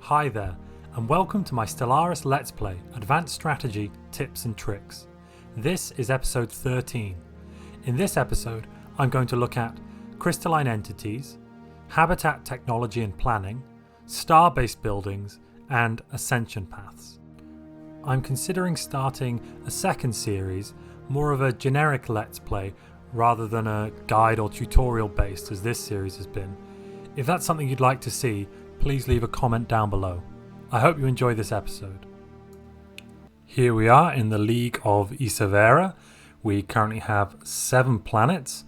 Hi there, and welcome to my Stellaris Let's Play Advanced Strategy, Tips and Tricks. This is episode 13. In this episode, I'm going to look at Crystalline Entities, Habitat Technology and Planning, Starbase Buildings, and Ascension Paths. I'm considering starting a second series, more of a generic Let's Play rather than a guide or tutorial based as this series has been. If that's something you'd like to see, please leave a comment down below. I hope you enjoy this episode. Here we are in the League of Isavera. We currently have 7 planets.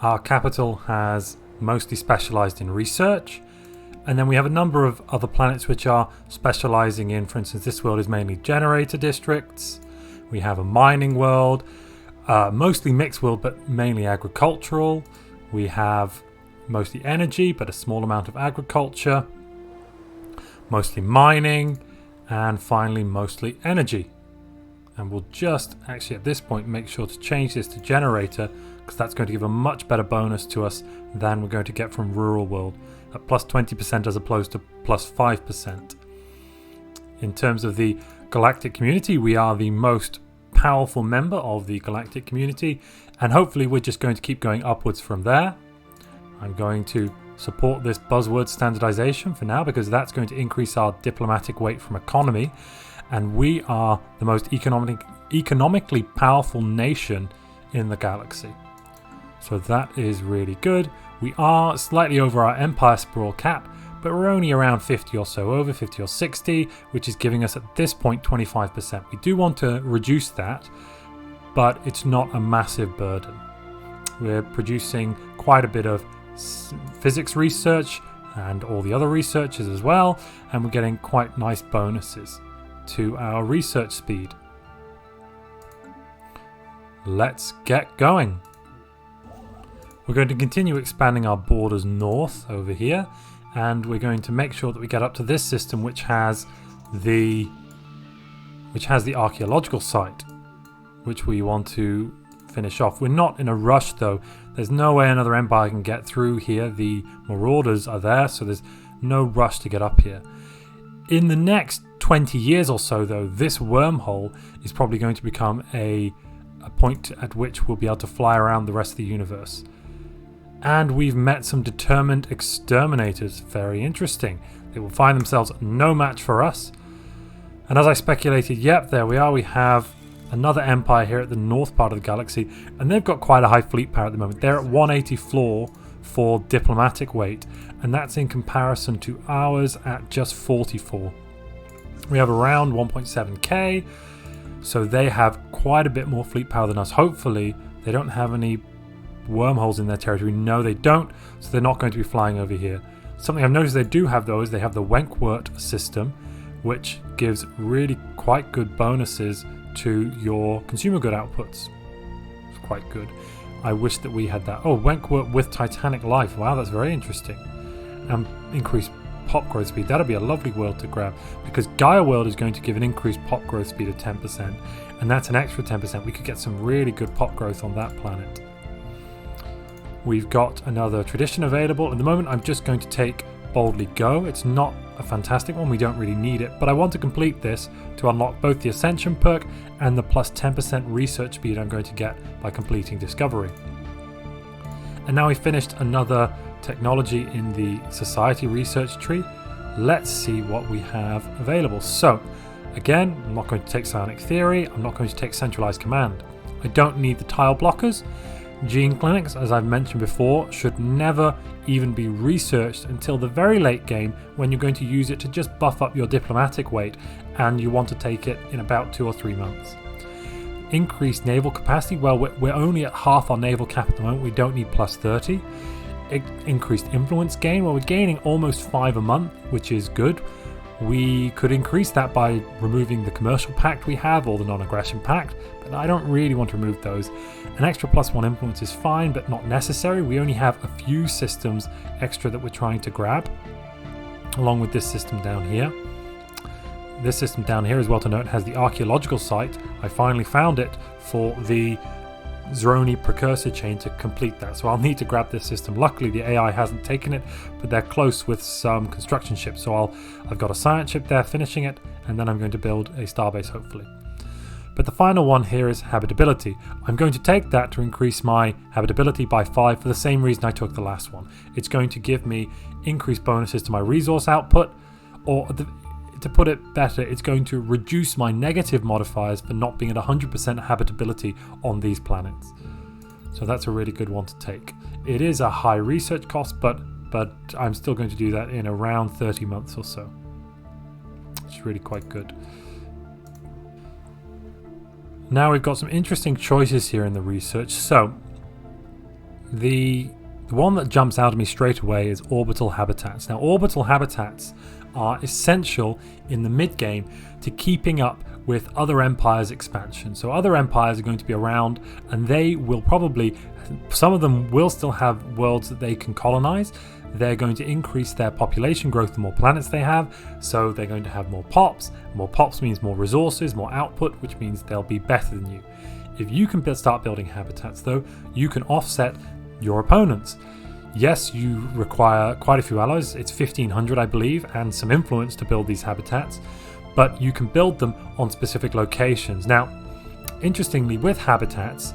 Our capital has mostly specialized in research. And then we have a number of other planets which are specializing in, for instance, this world is mainly generator districts. We have a mining world, mostly mixed world, but mainly agricultural. We have mostly energy, but a small amount of agriculture. Mostly mining, and finally mostly energy. And we'll just actually at this point make sure to change this to generator, because that's going to give a much better bonus to us than we're going to get from rural world at plus 20% as opposed to plus 5%. In terms of the galactic community, we are the most powerful member of the galactic community, and hopefully we're just going to keep going upwards from there. I'm going to support this buzzword standardization for now because that's going to increase our diplomatic weight from economy, and we are the most economically powerful nation in the galaxy. So that is really good. We are slightly over our empire sprawl cap, but we're only around 50 or so, over 50 or 60, which is giving us at this point 25%. We do want to reduce that, but it's not a massive burden. We're producing quite a bit of physics research and all the other researchers as well, and we're getting quite nice bonuses to our research speed. Let's get going. We're going to continue expanding our borders north over here, and we're going to make sure that we get up to this system which has the archaeological site, which we want to finish off. We're not in a rush though. There's no way another empire can get through here. The marauders are there, so there's no rush to get up here. In the next 20 years or so though, this wormhole is probably going to become a point at which we'll be able to fly around the rest of the universe. And we've met some determined exterminators. Very interesting. They will find themselves no match for us. And as I speculated, yep, there we are. We have another empire here at the north part of the galaxy, and they've got quite a high fleet power at the moment. They're at 180 floor for diplomatic weight, and that's in comparison to ours at just 44. We have around 1.7k, so they have quite a bit more fleet power than us. Hopefully they don't have any wormholes in their territory. No, they don't, so they're not going to be flying over here. Something I've noticed they do have though is they have the Wentworth system, which gives really quite good bonuses to your consumer good outputs. It's quite good. I wish that we had that. Oh, Wentworth with Titanic Life. Wow, that's very interesting. Increased pop growth speed. That'll be a lovely world to grab, because Gaia World is going to give an increased pop growth speed of 10%, and that's an extra 10%. We could get some really good pop growth on that planet. We've got another tradition available. At the moment, I'm just going to take Boldly Go. It's not a fantastic one, we don't really need it, but I want to complete this to unlock both the Ascension perk and the plus 10% research speed I'm going to get by completing Discovery. And now we've finished another technology in the Society research tree. Let's see what we have available. So again, I'm not going to take Psionic Theory, I'm not going to take Centralized Command. I don't need the tile blockers. Gene clinics, as I've mentioned before, should never even be researched until the very late game, when you're going to use it to just buff up your diplomatic weight, and you want to take it in about 2 or 3 months. Increased naval capacity, well, we're only at half our naval cap at the moment, we don't need plus 30. Increased influence gain, well, we're gaining almost 5 a month, which is good. We could increase that by removing the commercial pact we have, or the non-aggression pact, but I don't really want to remove those. An extra plus 1 influence is fine, but not necessary. We only have a few systems extra that we're trying to grab, along with this system down here. This system down here, as well to note, has the archaeological site. I finally found it for the Zeroni precursor chain to complete that. So I'll need to grab this system. Luckily the AI hasn't taken it, but they're close with some construction ships. So I've got a science ship there finishing it, and then I'm going to build a starbase hopefully. But the final one here is habitability. I'm going to take that to increase my habitability by 5 for the same reason I took the last one. It's going to give me increased bonuses to my resource output, or to put it better, it's going to reduce my negative modifiers for not being at 100% habitability on these planets. So that's a really good one to take. It is a high research cost, but I'm still going to do that in around 30 months or so. It's really quite good. Now we've got some interesting choices here in the research. So the one that jumps out at me straight away is Orbital Habitats. Now orbital habitats are essential in the mid-game to keeping up with other empires' expansion. So other empires are going to be around, and they will probably, some of them will still have worlds that they can colonize. They're going to increase their population growth the more planets they have, so they're going to have more pops. More pops means more resources, more output, which means they'll be better than you. If you can start building habitats though, you can offset your opponents. Yes, you require quite a few alloys. It's 1500 I believe, and some influence to build these habitats, but you can build them on specific locations. Now interestingly, with habitats,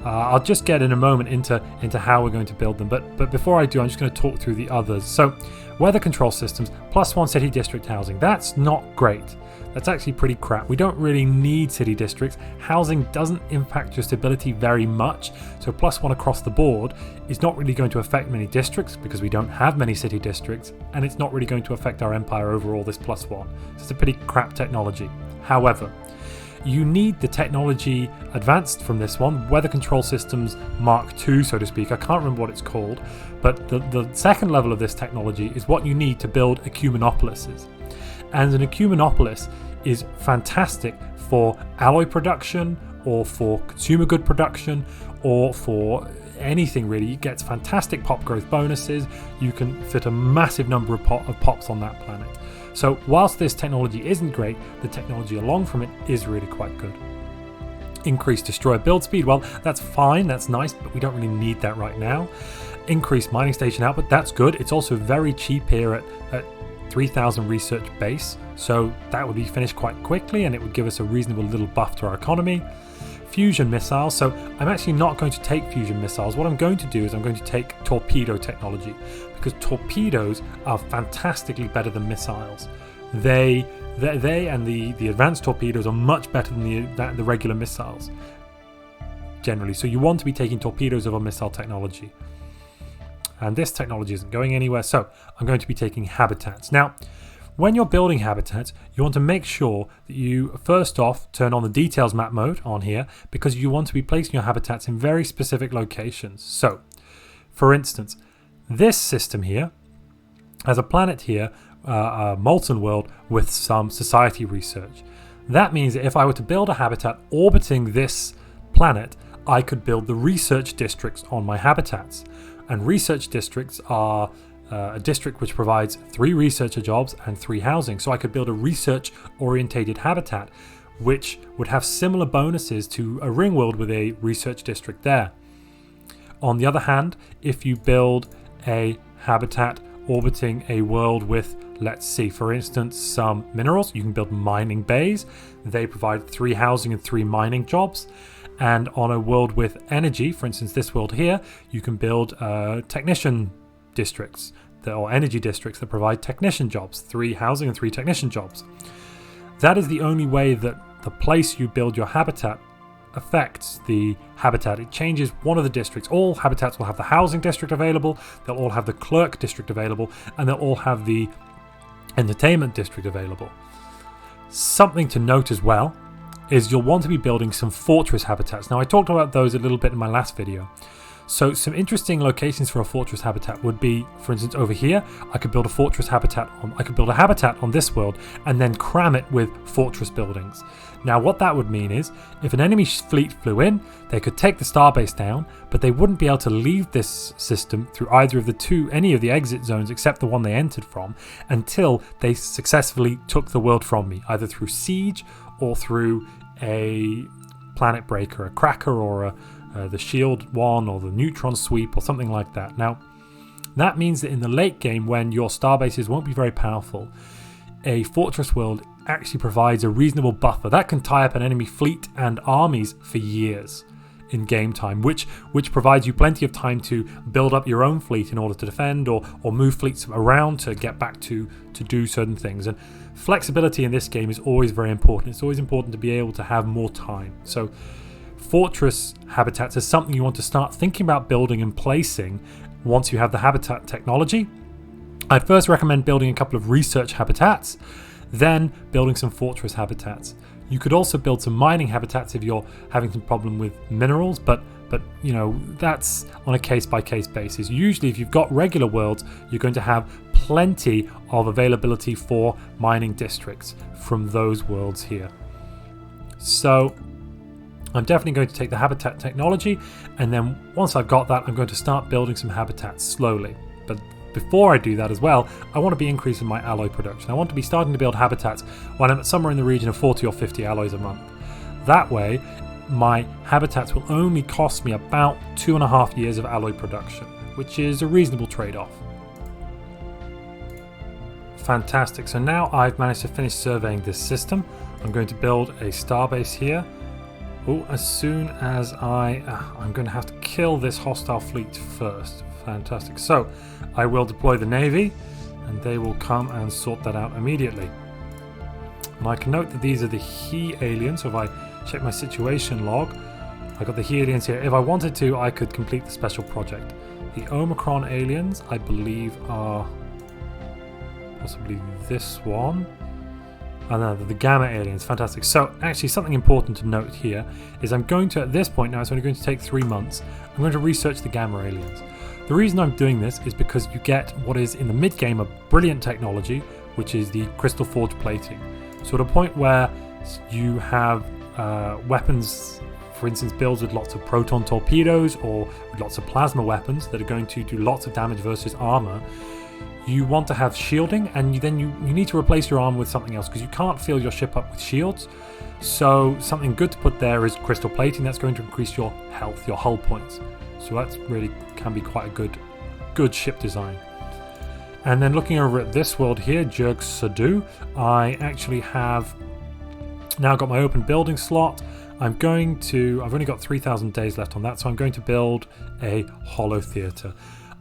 I'll just get in a moment into how we're going to build them, but before I do, I'm just going to talk through the others. So weather control systems, +1 city district housing. That's not great. That's actually pretty crap. We don't really need city districts. Housing doesn't impact your stability very much, so +1 across the board is not really going to affect many districts because we don't have many city districts, and it's not really going to affect our empire overall, this +1. So it's a pretty crap technology. However, you need the technology advanced from this one, weather control systems Mark II, so to speak. I can't remember what it's called, but the second level of this technology is what you need to build ecumenopolises. And an ecumenopolis is fantastic for alloy production, or for consumer good production, or for anything really. It gets fantastic pop growth bonuses. You can fit a massive number of pops on that planet. So whilst this technology isn't great, the technology along from it is really quite good. Increased destroyer build speed, well, that's fine, that's nice, but we don't really need that right now. Increased mining station output, that's good. It's also very cheap here at 3000 research base, so that would be finished quite quickly, and it would give us a reasonable little buff to our economy. Fusion missiles, so I'm actually not going to take fusion missiles. What I'm going to do is I'm going to take torpedo technology, because torpedoes are fantastically better than missiles. They and the advanced torpedoes are much better than the regular missiles generally, so you want to be taking torpedoes over missile technology. And this technology isn't going anywhere, so I'm going to be taking habitats. Now, when you're building habitats, you want to make sure that you first off turn on the details map mode on here, because you want to be placing your habitats in very specific locations. So, for instance, this system here has a planet here, a molten world with some society research. That means that if I were to build a habitat orbiting this planet, I could build the research districts on my habitats. And research districts are a district which provides 3 researcher jobs and 3 housing. So I could build a research orientated habitat which would have similar bonuses to a ring world with a research district there. On the other hand, if you build a habitat orbiting a world with, let's see, for instance, some minerals, you can build mining bays. They provide 3 housing and 3 mining jobs. And on a world with energy, for instance this world here, you can build technician districts or energy districts that provide technician jobs, 3 housing and 3 technician jobs. That is the only way that the place you build your habitat affects the habitat. It changes one of the districts. All habitats will have the housing district available, they'll all have the clerk district available, and they'll all have the entertainment district available. Something to note as well is you'll want to be building some fortress habitats. Now I talked about those a little bit in my last video. So some interesting locations for a fortress habitat would be, for instance, over here, I could build a fortress habitat I could build a habitat on this world and then cram it with fortress buildings. Now what that would mean is, if an enemy fleet flew in, they could take the starbase down, but they wouldn't be able to leave this system through either of any of the exit zones except the one they entered from, until they successfully took the world from me, either through siege or through a planet breaker, a cracker, or the shield one or the neutron sweep or something like that. Now, that means that in the late game, when your starbases won't be very powerful, a fortress world actually provides a reasonable buffer that can tie up an enemy fleet and armies for years in game time, which provides you plenty of time to build up your own fleet in order to defend or move fleets around to get back to do certain things. And flexibility in this game is always very important. It's always important to be able to have more time. So fortress habitats is something you want to start thinking about building and placing once you have the habitat technology. I'd first recommend building a couple of research habitats, then building some fortress habitats. You could also build some mining habitats if you're having some problem with minerals, but you know, that's on a case-by-case basis. Usually if you've got regular worlds, you're going to have plenty of availability for mining districts from those worlds here. So I'm definitely going to take the habitat technology, and then once I've got that, I'm going to start building some habitats slowly. But before I do that as well, I want to be increasing my alloy production. I want to be starting to build habitats when I'm at somewhere in the region of 40 or 50 alloys a month. That way, my habitats will only cost me about 2.5 years of alloy production, which is a reasonable trade-off. Fantastic. So now I've managed to finish surveying this system. I'm going to build a starbase here. Oh, as soon as I'm going to have to kill this hostile fleet first. Fantastic. So I will deploy the Navy and they will come and sort that out immediately. And I can note that these are the He aliens. So if I check my situation log, I got the He aliens here. If I wanted to, I could complete the special project. The Omicron aliens, I believe, are possibly this one. And then the Gamma aliens. Fantastic. So actually something important to note here is I'm going to, at this point now, it's only going to take 3 months, I'm going to research the Gamma aliens. The reason I'm doing this is because you get what is in the mid-game a brilliant technology, which is the crystal forged plating. So at a point where you have weapons, for instance, builds with lots of proton torpedoes or with lots of plasma weapons that are going to do lots of damage versus armor, you want to have shielding, and then you need to replace your armor with something else because you can't fill your ship up with shields. So something good to put there is crystal plating. That's going to increase your health, your hull points. So that's really can be quite a good ship design. And then looking over at this world here, Jerg Sadu, I actually have now got my open building slot. I've only got 3,000 days left on that, so I'm going to build a holo theatre.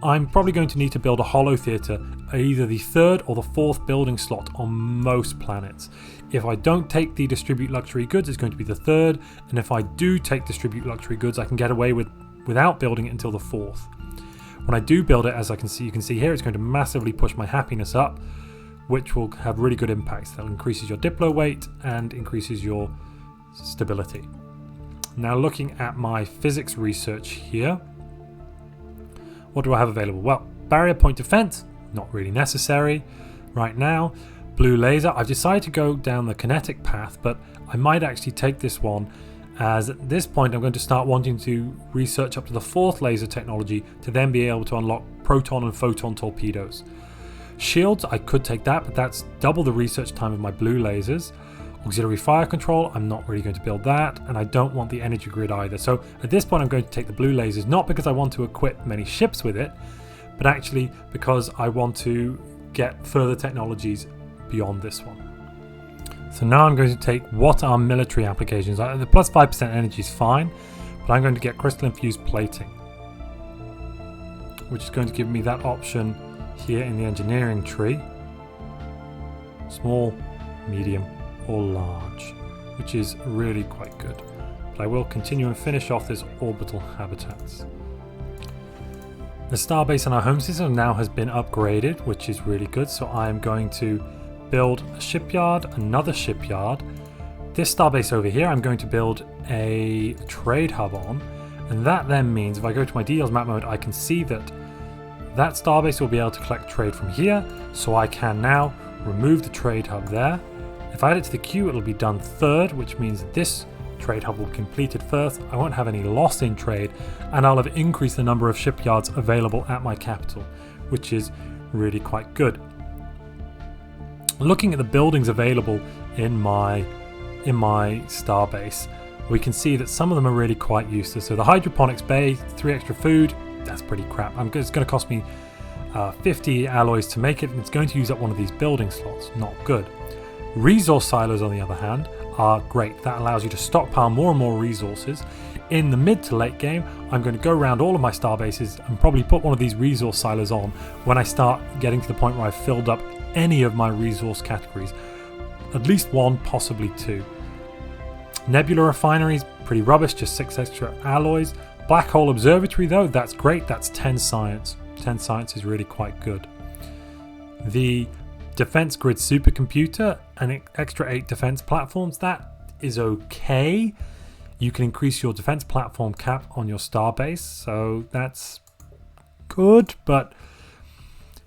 I'm probably going to need to build a holo theatre either the 3rd or the 4th building slot on most planets. If I don't take the distribute luxury goods, it's going to be the 3rd, and if I do take distribute luxury goods, I can get away without building it until the 4th. When I do build it, as you can see here, it's going to massively push my happiness up, which will have really good impacts. That increases your diplo weight and increases your stability. Now looking at my physics research here, what do I have available? Well, barrier point defense, not really necessary right now. Blue laser, I've decided to go down the kinetic path, but I might actually take this one, as at this point I'm going to start wanting to research up to the 4th laser technology to then be able to unlock proton and photon torpedoes. Shields, I could take that, but that's double the research time of my blue lasers. Auxiliary fire control, I'm not really going to build that, and I don't want the energy grid either. So at this point I'm going to take the blue lasers, not because I want to equip many ships with it, but actually because I want to get further technologies beyond this one. So now I'm going to take what are military applications. The plus 5% energy is fine, but I'm going to get crystal infused plating, which is going to give me that option here in the engineering tree. Small, medium, or large, which is really quite good. But I will continue and finish off this orbital habitats. The starbase in our home system now has been upgraded, which is really good. So I am going to build a shipyard, another shipyard. This starbase over here I'm going to build a trade hub on, and that then means if I go to my details map mode, I can see that starbase will be able to collect trade from here. So I can now remove the trade hub there. If I add it to the queue, it'll be done 3rd, which means this trade hub will be completed first. I won't have any loss in trade, and I'll have increased the number of shipyards available at my capital, which is really quite good. Looking at the buildings available in my starbase, we can see that some of them are really quite useless. So the hydroponics bay, 3 extra food, that's pretty crap. It's going to cost me 50 alloys to make it, and it's going to use up one of these building slots. Not good. Resource silos, on the other hand, are great. That allows you to stockpile more and more resources. In the mid to late game, I'm going to go around all of my star bases and probably put one of these resource silos on when I start getting to the point where I've filled up any of my resource categories. At least 1, possibly 2. Nebula refineries, pretty rubbish, just 6 extra alloys. Black hole observatory though, that's great, that's 10 science. 10 science is really quite good. The defense grid supercomputer, an extra 8 defense platforms, that is okay. You can increase your defense platform cap on your starbase, so that's good, but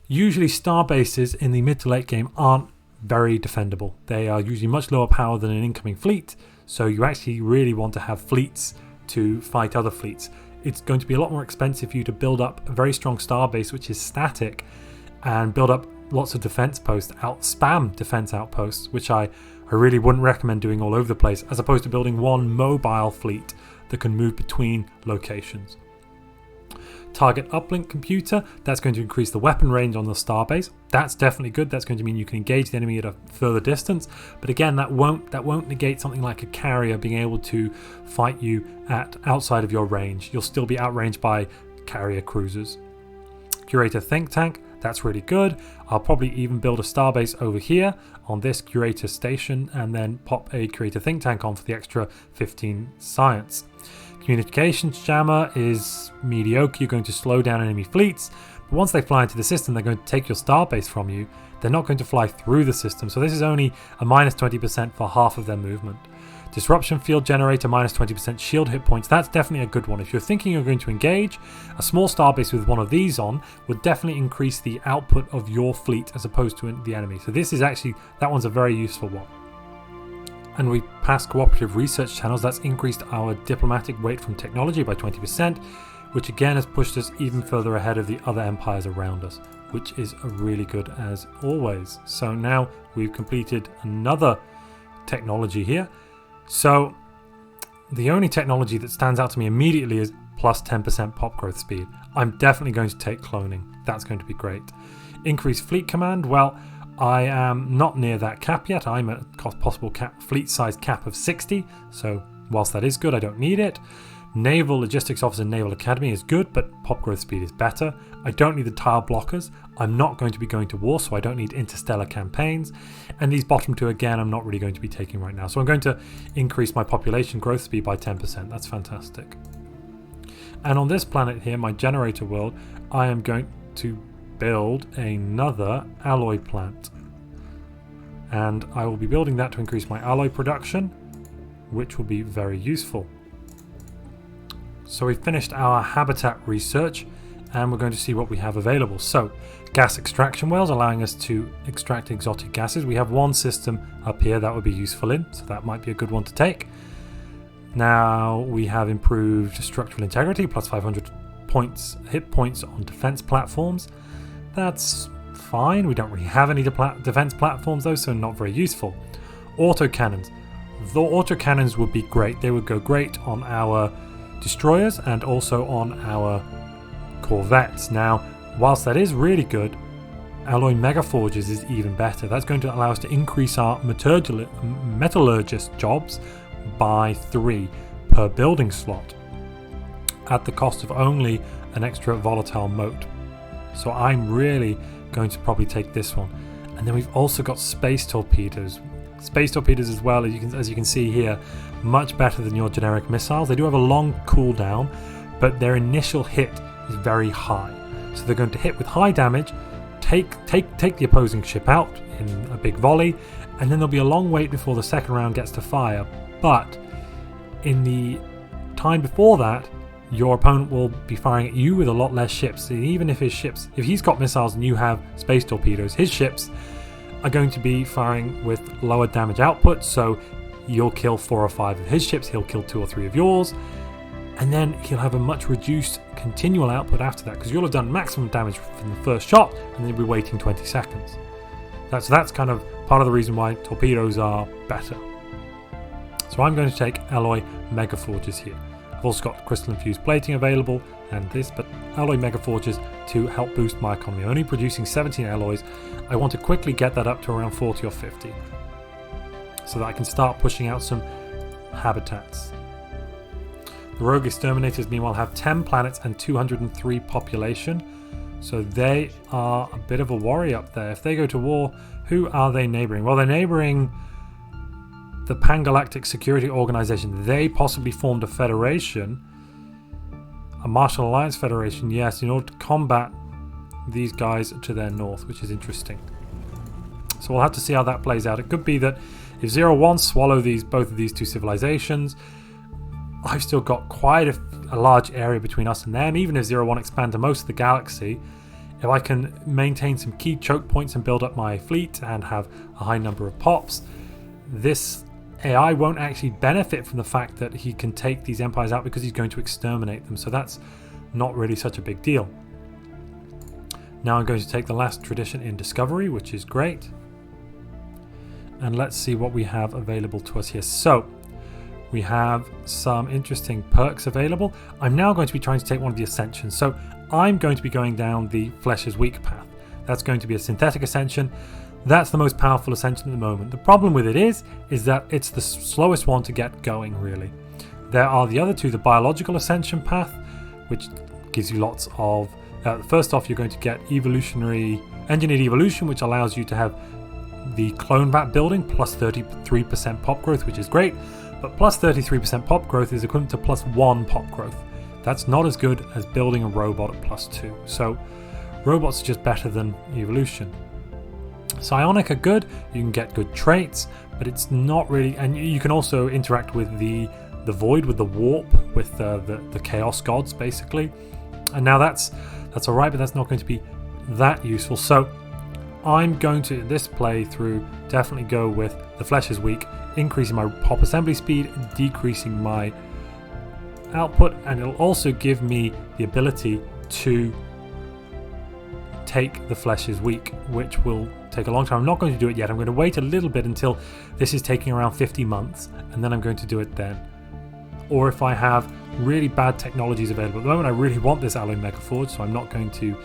usually starbases in the mid to late game aren't very defendable. They are usually much lower power than an incoming fleet, so you actually really want to have fleets to fight other fleets. It's going to be a lot more expensive for you to build up a very strong starbase which is static and build up lots of defense posts, spam defense outposts, which I really wouldn't recommend doing all over the place, as opposed to building one mobile fleet that can move between locations. Target uplink computer, that's going to increase the weapon range on the starbase. That's definitely good. That's going to mean you can engage the enemy at a further distance, but again, that won't negate something like a carrier being able to fight you at outside of your range. You'll still be outranged by carrier cruisers. Curator think tank, that's really good. I'll probably even build a starbase over here on this curator station and then pop a curator think tank on for the extra 15 science. Communications jammer is mediocre. You're going to slow down enemy fleets, but once they fly into the system, they're going to take your starbase from you. They're not going to fly through the system, so this is only a minus 20% for half of their movement. Disruption field generator, minus 20% shield hit points. That's definitely a good one. If you're thinking you're going to engage, a small starbase with one of these on would definitely increase the output of your fleet as opposed to the enemy. So this is actually, that one's a very useful one. And we passed cooperative research channels. That's increased our diplomatic weight from technology by 20%, which again has pushed us even further ahead of the other empires around us, which is really good as always. So now we've completed another technology here. So the only technology that stands out to me immediately is plus 10% pop growth speed. I'm definitely going to take cloning. That's going to be great. Increased fleet command. Well, I am not near that cap yet. I'm at a possible fleet size cap of 60. So whilst that is good, I don't need it. Naval Logistics Officer Naval Academy is good, but pop growth speed is better. I don't need the tile blockers. I'm not going to be going to war, so I don't need interstellar campaigns. And these bottom two, again, I'm not really going to be taking right now. So I'm going to increase my population growth speed by 10%. That's fantastic. And on this planet here, my generator world, I am going to build another alloy plant. And I will be building that to increase my alloy production, which will be very useful. So we've finished our habitat research and we're going to see what we have available. So gas extraction wells, allowing us to extract exotic gases. We have one system up here that would be useful in, so that might be a good one to take. Now we have improved structural integrity, plus 500 hit points on defense platforms. That's fine. We don't really have any defense platforms though, so not very useful. Autocannons. The autocannons would be great. They would go great on our destroyers and also on our corvettes. Now, whilst that is really good, alloy megaforges is even better. That's going to allow us to increase our metallurgist jobs by 3 per building slot at the cost of only an extra volatile mote. So I'm really going to probably take this one. And then we've also got space torpedoes. Space torpedoes as well, as you can see here, much better than your generic missiles. They do have a long cooldown, but their initial hit is very high. So they're going to hit with high damage, take the opposing ship out in a big volley, and then there'll be a long wait before the second round gets to fire. But in the time before that, your opponent will be firing at you with a lot less ships. And even if he's got missiles and you have space torpedoes, his ships are going to be firing with lower damage output, so you'll kill 4 or 5 of his ships, he'll kill 2 or 3 of yours, and then he'll have a much reduced continual output after that, because you'll have done maximum damage from the first shot and then you'll be waiting 20 seconds. That's kind of part of the reason why torpedoes are better. So I'm going to take alloy megaforges here. I've also got crystal infused plating available and this, but alloy megaforges to help boost my economy. I'm only producing 17 alloys. I want to quickly get that up to around 40 or 50 so that I can start pushing out some habitats. The rogue exterminators meanwhile have 10 planets and 203 population, so they are a bit of a worry up there. If they go to war, who are they neighboring? Well, they're neighboring the Pan-Galactic Security Organization. They possibly formed a federation, a Martial Alliance Federation, yes, in order to combat these guys to their north, which is interesting. So we'll have to see how that plays out. It could be that if 0-1 swallow both of these two civilizations, I've still got quite a large area between us and them. Even if 0-1 expand to most of the galaxy, if I can maintain some key choke points and build up my fleet and have a high number of pops, this AI won't actually benefit from the fact that he can take these empires out because he's going to exterminate them. So that's not really such a big deal. Now I'm going to take the last tradition in Discovery, which is great. And let's see what we have available to us here. So we have some interesting perks available. I'm now going to be trying to take one of the Ascensions. So I'm going to be going down the Flesh is Weak path. That's going to be a synthetic Ascension. That's the most powerful Ascension at the moment. The problem with it is that it's the slowest one to get going, really. There are the other two, the biological Ascension path, which gives you lots of... first off, you're going to get engineered evolution, which allows you to have the clone bat building plus 33% pop growth, which is great. But plus 33% pop growth is equivalent to plus 1 pop growth. That's not as good as building a robot at plus 2. So robots are just better than evolution. Psionic are good, you can get good traits, but it's not really... And you can also interact with the void, with the warp, with the chaos gods, basically. And now that's alright, but that's not going to be that useful. So I'm going to, in this playthrough, definitely go with the Flesh is Weak, increasing my pop assembly speed, decreasing my output, and it'll also give me the ability to take the Flesh is Weak, which will take a long time. I'm not going to do it yet. I'm going to wait a little bit until this is taking around 50 months, and then I'm going to do it then. Or if I have really bad technologies available. At the moment I really want this alloy megaforge, so I'm not going to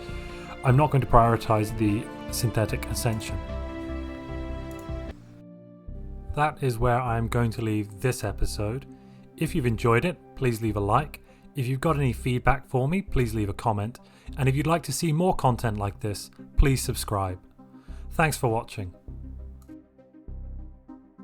prioritize the synthetic Ascension. That is where I'm going to leave this episode. If you've enjoyed it, please leave a like. If you've got any feedback for me, please leave a comment. And if you'd like to see more content like this, please subscribe. Thanks for watching.